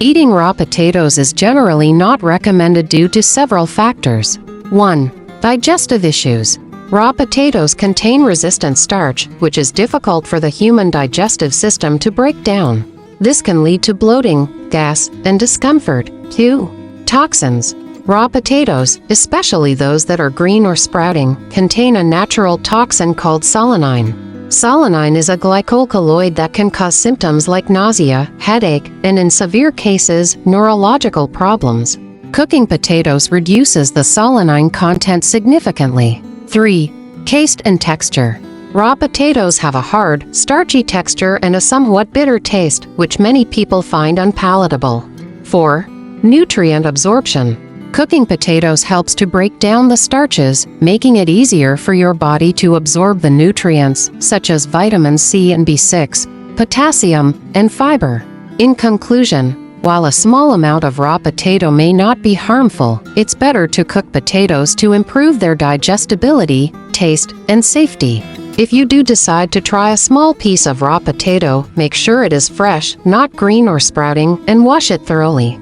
Eating raw potatoes is generally not recommended due to several factors. 1. Digestive issues. Raw potatoes contain resistant starch, which is difficult for the human digestive system to break down. This can lead to bloating, gas, and discomfort. 2. Toxins. Raw potatoes, especially those that are green or sprouting, contain a natural toxin called solanine. Solanine is a glycoalkaloid that can cause symptoms like nausea, headache, and in severe cases, neurological problems. Cooking potatoes reduces the solanine content significantly. 3. Taste and texture. Raw potatoes have a hard, starchy texture and a somewhat bitter taste, which many people find unpalatable. 4. Nutrient absorption. Cooking potatoes helps to break down the starches, making it easier for your body to absorb the nutrients, such as vitamin C and B6, potassium, and fiber. In conclusion, while a small amount of raw potato may not be harmful, it's better to cook potatoes to improve their digestibility, taste, and safety. If you do decide to try a small piece of raw potato, make sure it is fresh, not green or sprouting, and wash it thoroughly.